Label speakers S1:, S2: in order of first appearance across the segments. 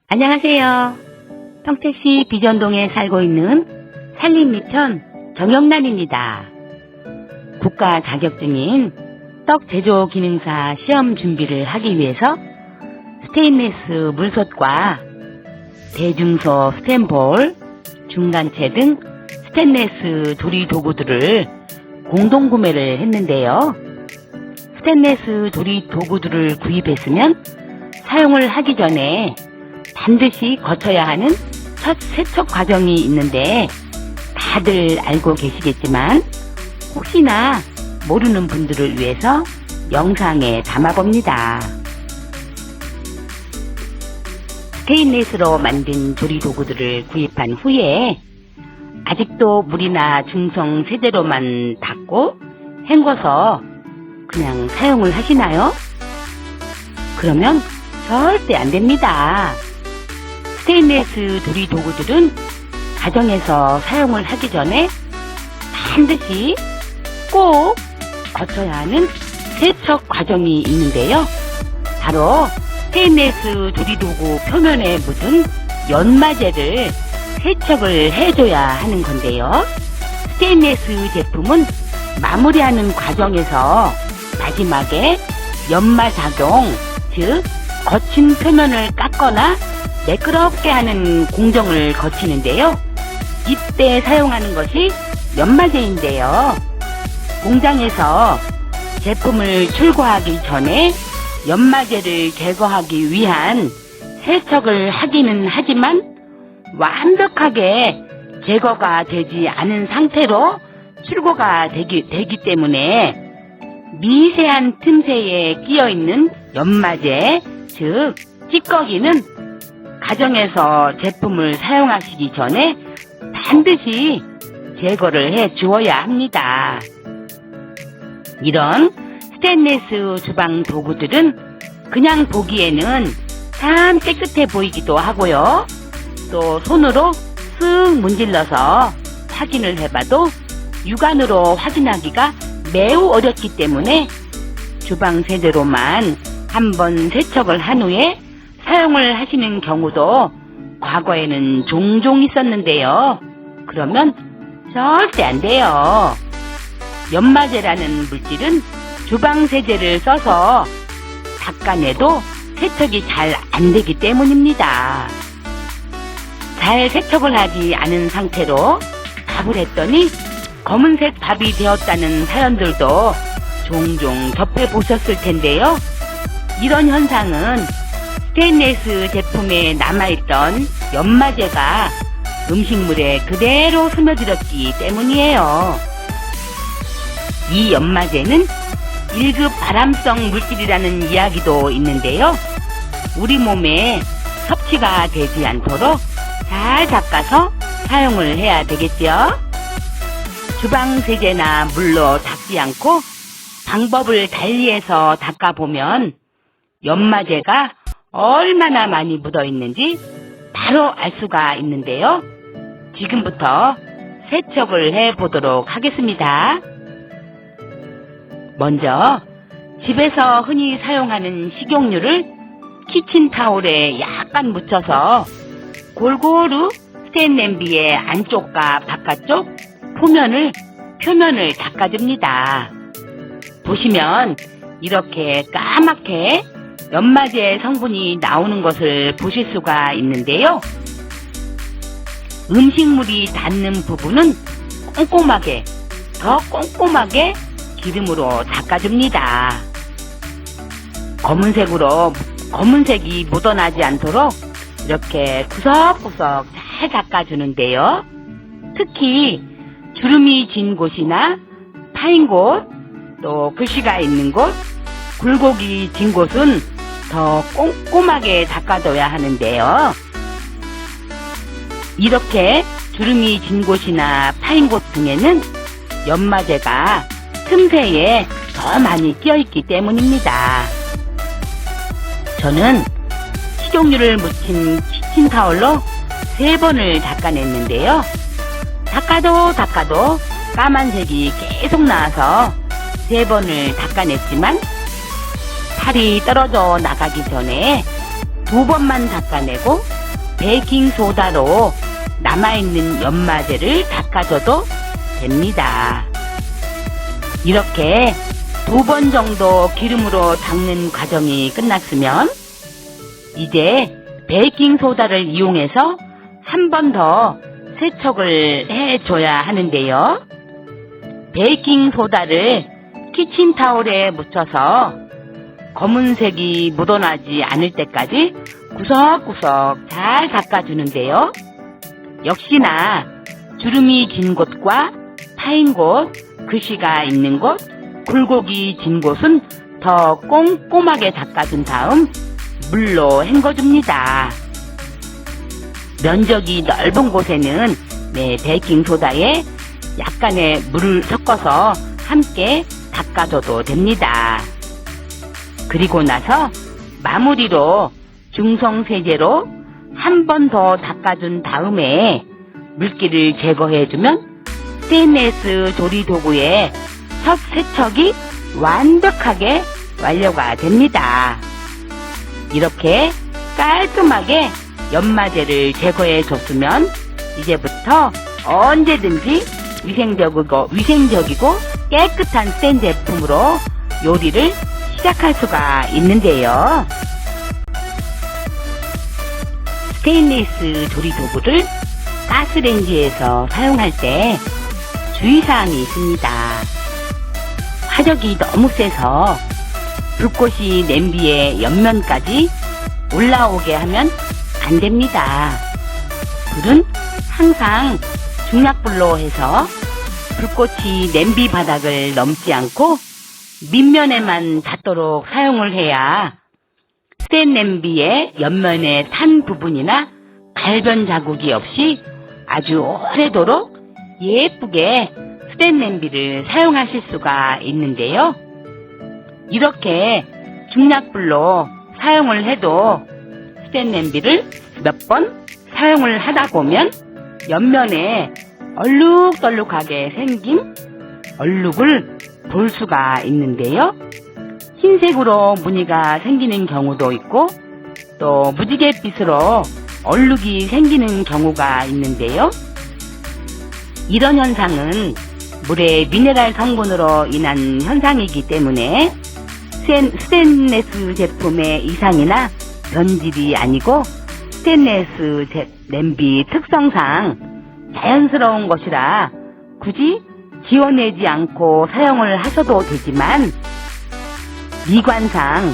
S1: 안녕하세요. 평택시 비전동에 살고 있는 산림미천 정영란입니다. 국가 자격증인 떡 제조 기능사 시험 준비를 하기 위해서 스테인리스 물솥과 대중소 스텐볼, 중간체 등 스테인리스 조리 도구들을 공동 구매를 했는데요. 스테인리스 조리 도구들을 구입했으면 사용을 하기 전에 반드시 거쳐야 하는 첫 세척 과정이 있는데 다들 알고 계시겠지만 혹시나 모르는 분들을 위해서 영상에 담아봅니다. 스테인리스로 만든 조리 도구들을 구입한 후에 아직도 물이나 중성 세제로만 닦고 헹궈서 그냥 사용을 하시나요? 그러면 절대 안 됩니다. 스테인리스 조리 도구들은 가정에서 사용을 하기 전에 반드시 꼭 거쳐야 하는 세척 과정이 있는데요. 바로 스테인리스 조리 도구 표면에 묻은 연마제를 세척을 해줘야 하는 건데요. 스테인리스 제품은 마무리하는 과정에서 마지막에 연마 작용, 즉 거친 표면을 깎거나 매끄럽게 하는 공정을 거치는데요. 이때 사용하는 것이 연마제인데요. 공장에서 제품을 출고하기 전에 연마제를 제거하기 위한 세척을 하기는 하지만 완벽하게 제거가 되지 않은 상태로 출고가 되기 때문에 미세한 틈새에 끼어있는 연마제, 즉 찌꺼기는 가정에서 제품을 사용하시기 전에 반드시 제거를 해 주어야 합니다. 이런 스테인리스 주방 도구들은 그냥 보기에는 참 깨끗해 보이기도 하고요. 또 손으로 쓱 문질러서 확인을 해봐도 육안으로 확인하기가 매우 어렵기 때문에 주방 세제로만 한번 세척을 한 후에 사용을 하시는 경우도 과거에는 종종 있었는데요. 그러면 절대 안 돼요. 연마제라는 물질은 주방 세제를 써서 닦아내도 세척이 잘 안 되기 때문입니다. 잘 세척을 하지 않은 상태로 밥을 했더니 검은색 밥이 되었다는 사연들도 종종 접해보셨을 텐데요. 이런 현상은 스테인리스 제품에 남아있던 연마제가 음식물에 그대로 스며들었기 때문이에요. 이 연마제는 1급 발암성 물질이라는 이야기도 있는데요. 우리 몸에 섭취가 되지 않도록 잘 닦아서 사용을 해야 되겠죠. 주방 세제나 물로 닦지 않고 방법을 달리해서 닦아보면 연마제가 얼마나 많이 묻어있는지 바로 알 수가 있는데요. 지금부터 세척을 해보도록 하겠습니다. 먼저 집에서 흔히 사용하는 식용유를 키친타올에 약간 묻혀서 골고루 스테인 냄비의 안쪽과 바깥쪽 표면을 닦아줍니다. 보시면 이렇게 까맣게 연마제 성분이 나오는 것을 보실 수가 있는데요. 음식물이 닿는 부분은 더 꼼꼼하게 기름으로 닦아줍니다. 검은색이 묻어나지 않도록 이렇게 구석구석 잘 닦아주는데요. 특히 주름이 진 곳이나 파인 곳, 또 글씨가 있는 곳, 굴곡이 진 곳은 더 꼼꼼하게 닦아줘야 하는데요. 이렇게 주름이 진 곳이나 파인 곳 등에는 연마제가 틈새에 더 많이 끼어있기 때문입니다. 저는 식용유를 묻힌 키친타올로 3번을 닦아냈는데요. 닦아도 까만색이 계속 나와서 3번을 닦아냈지만 살이 떨어져 나가기 전에 2번만 닦아내고 베이킹소다로 남아있는 연마제를 닦아줘도 됩니다. 이렇게 2번 정도 기름으로 닦는 과정이 끝났으면 이제 베이킹소다를 이용해서 한 번 더 세척을 해줘야 하는데요. 베이킹소다를 키친타올에 묻혀서 검은색이 묻어나지 않을 때까지 구석구석 잘 닦아주는데요. 역시나 주름이 긴 곳과 파인 곳, 글씨가 있는 곳, 굴곡이 진 곳은 더 꼼꼼하게 닦아준 다음 물로 헹궈줍니다. 면적이 넓은 곳에는 베이킹소다에 약간의 물을 섞어서 함께 닦아줘도 됩니다. 그리고 나서 마무리로 중성세제로 한 번 더 닦아준 다음에 물기를 제거해주면 스테인레스 조리도구의 첫 세척이 완벽하게 완료가 됩니다. 이렇게 깔끔하게 연마제를 제거해줬으면 이제부터 언제든지 위생적이고 깨끗한 스텐 제품으로 요리를 시작할 수가 있는데요. 스테인리스 조리도구를 가스레인지에서 사용할 때 주의사항이 있습니다. 화력이 너무 세서 불꽃이 냄비의 옆면까지 올라오게 하면 안 됩니다. 불은 항상 중약불로 해서 불꽃이 냄비 바닥을 넘지 않고 밑면에만 닿도록 사용을 해야 스텐 냄비의 옆면에 탄 부분이나 갈변 자국이 없이 아주 오래도록 예쁘게 스텐 냄비를 사용하실 수가 있는데요. 이렇게 중약불로 사용을 해도 스텐 냄비를 몇 번 사용을 하다 보면 옆면에 얼룩덜룩하게 생긴 얼룩을 볼 수가 있는데요. 흰색으로 무늬가 생기는 경우도 있고 또 무지갯빛으로 얼룩이 생기는 경우가 있는데요. 이런 현상은 물의 미네랄 성분으로 인한 현상이기 때문에 스테인레스 제품의 이상이나 변질이 아니고 스테인레스 냄비 특성상 자연스러운 것이라 굳이 지워내지 않고 사용을 하셔도 되지만 미관상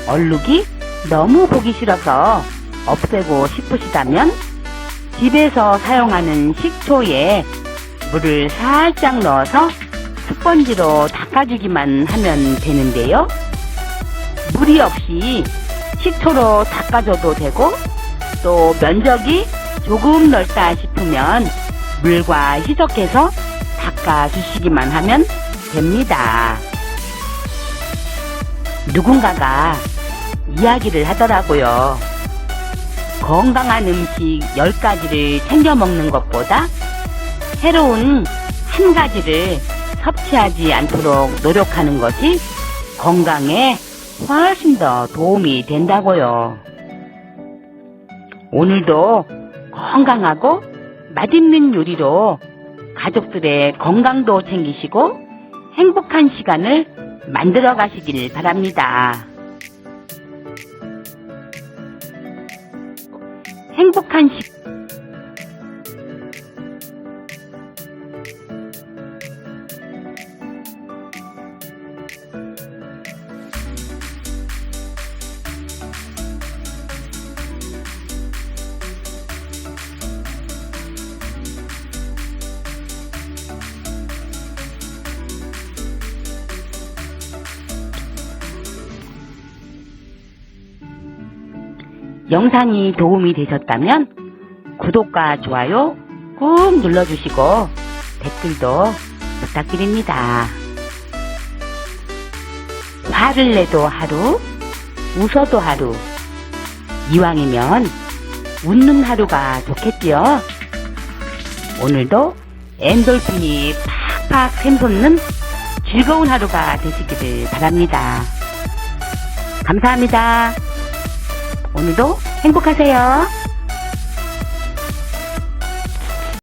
S1: 얼룩이 너무 보기 싫어서 없애고 싶으시다면 집에서 사용하는 식초에 물을 살짝 넣어서 스펀지로 닦아주기만 하면 되는데요. 물이 없이 식초로 닦아줘도 되고 또 면적이 조금 넓다 싶으면 물과 희석해서 닦아주시기만 하면 됩니다. 누군가가 이야기를 하더라고요. 건강한 음식 10가지를 챙겨 먹는 것보다 해로운 한 가지를 섭취하지 않도록 노력하는 것이 건강에 훨씬 더 도움이 된다고요. 오늘도 건강하고 맛있는 요리로 가족들의 건강도 챙기시고 행복한 시간을 만들어 가시길 바랍니다. 행복한 영상이 도움이 되셨다면 구독과 좋아요 꾹 눌러주시고 댓글도 부탁드립니다. 화를 내도 하루, 웃어도 하루, 이왕이면 웃는 하루가 좋겠지요. 오늘도 엔돌핀이 팍팍 샘솟는 즐거운 하루가 되시기를 바랍니다. 감사합니다. 오늘도 행복하세요.